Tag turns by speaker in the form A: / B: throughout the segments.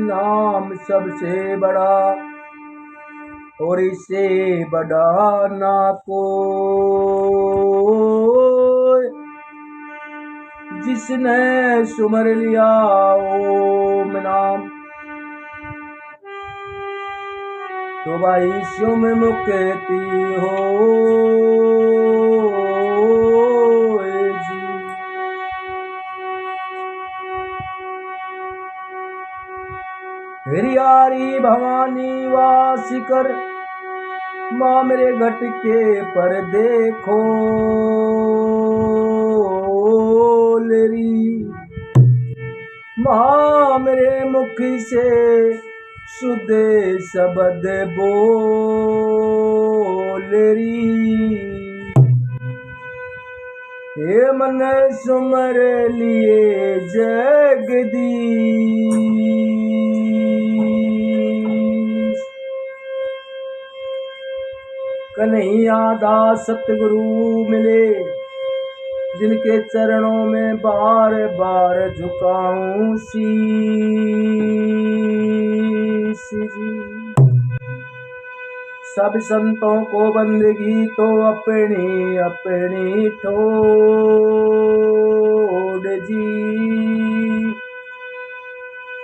A: नाम सबसे बड़ा और इससे बड़ा ना कोई, जिसने सुमर लिया ओम नाम तो भाई स्यों में मुक्ति हो जी। हरियारी भवानी वासिकर माँ मेरे घट के पर देखो लेरी, माँ मेरे मुख से शुद्ध शब्द बोलेरी। हे मन सुमर लिए जगदीश, कन्हैया दास सतगुरु मिले जिनके चरणों में बार बार झुकाऊं शीश जी। सब संतों को बंदगी तो अपनी अपनी ठोड़ जी।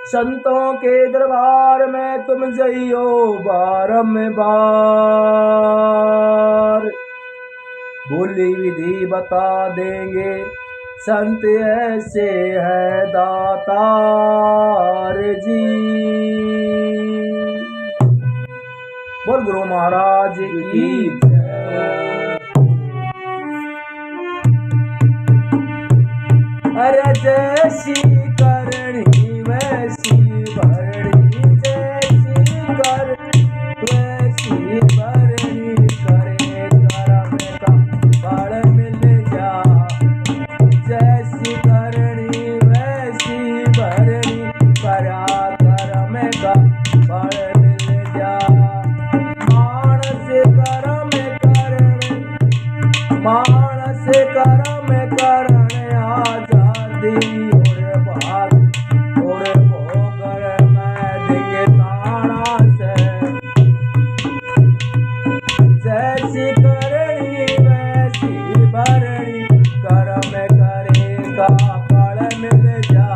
A: संतों के दरबार में तुम जइयो बारंबार, बोली विधि बता देंगे संत ऐसे है दातार जी। बोल गुरु महाराज की अरे जैसी करनी वैसी भरणी, जैसी कर वैसी भरणी, करे करम का फल मिल जा। जैसी करनी वैसी भरणी, करा करम का फल मिल जा। मानस करम करने आजादी और भाग और भोगर मैं दिखे ताना से। जैसी करनी वैसी भरणी, करम करेगा फल मिल जा।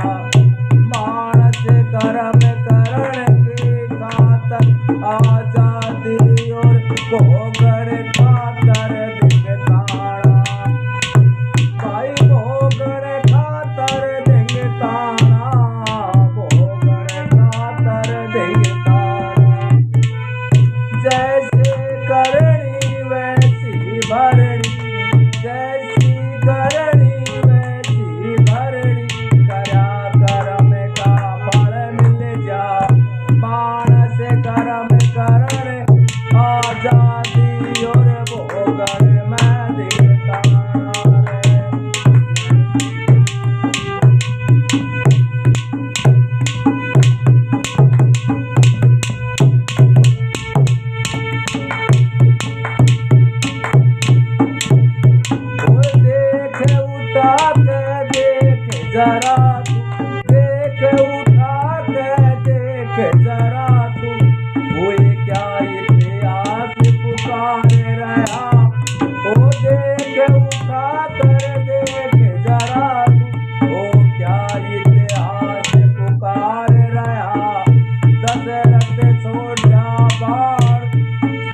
A: मानस करम करने के खातर आजादी और भोगर खातर दिखे ताना। भाई भोगर खातर देंगे ताना, भोगर खातर देंगे ताना। जैसे करनी वैसी भरणी, जैसी करनी वैसी भरणी, करा करम का फल मिल जा। मानस करम करने आजादी और भोगर मैं देता रे। देख उठा के देख जरा तू, देख उठा के देख जरा तू, हुए क्या इतिहास पुकारे रहा। ओ देख उठा कर देख जरा तू, ओ क्या इतिहास पुकारे रहा। दशरथ छोड़ा बाण,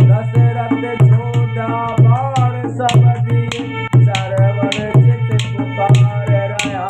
A: दशरथ छोड़ा बाण, सब दिए सरवर चित पुकार रहा।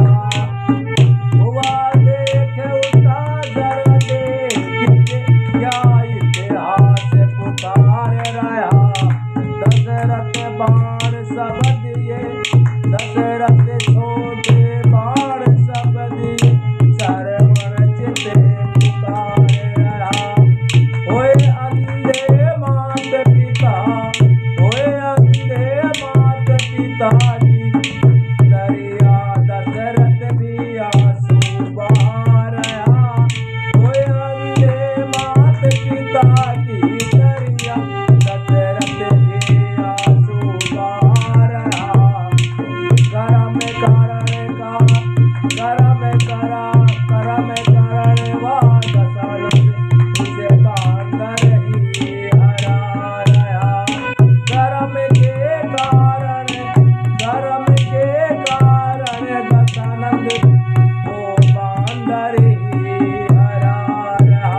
A: करम करण वा दशरथ तुझे बांधर ही हरा रहा। कर्म के कारण दशानंद को बांधर ही हरा रहा।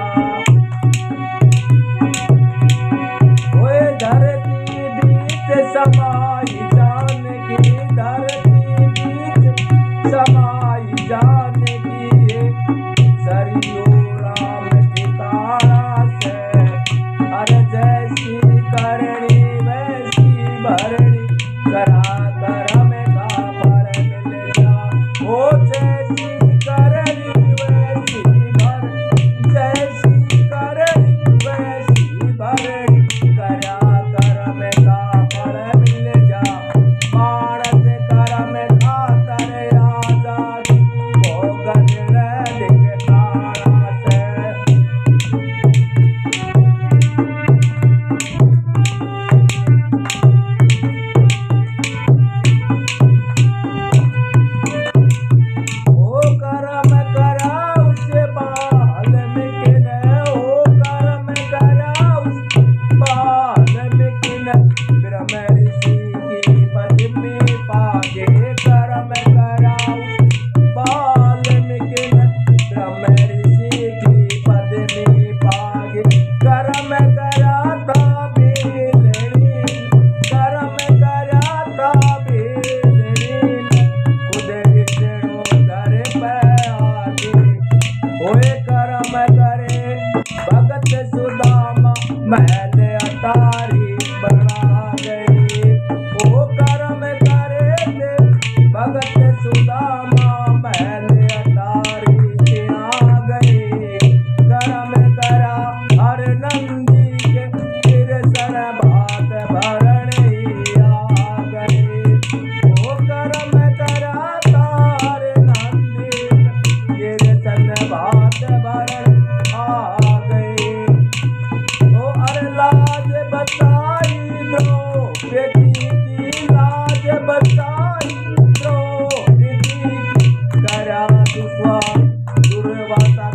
A: ओए धरती बीच समाई जानकी, धरती बीच समाई जानकी, सरयू राम ठिकाना से। अरे जैसी करणी वैसी भरणी, करा करम का फल मिल जा। ओ जैसी करणी वैसी भरणी, जैसी करणी वैसी भरणी, करा करम का फल मिल जा। मानस करम खातर आजादी, भोगन दिखाना से। ओ कर्म करा उस वाल्मीकि ने, ओ कर्म करा उस वाल्मीकि ने, ब्रह्म ऋषि की पद में पागे। कर्म करा उस वाल्मीकि ने, ब्रह्म ऋषि की पद में पागे। कर्म करा था बेलनी, कर्म करा था बेलनी, खुद विष्णु घर पे आगे। ओए कर्म करे भगत सुदामा, महल अटारी बना गई। ओ कर्म करे थे भगत सुदामा, महल अटारी से आ गई। कर्म करा हर नंदी के, तिरसन भात भरण ही आ गई। ओ कर्म करा तार नंदी के, तिरसन भात भरण आ गई। ओ अरे लाज बताई द्रौपदी की, लाज बताई द्रौपदी की, करा दुर्वासा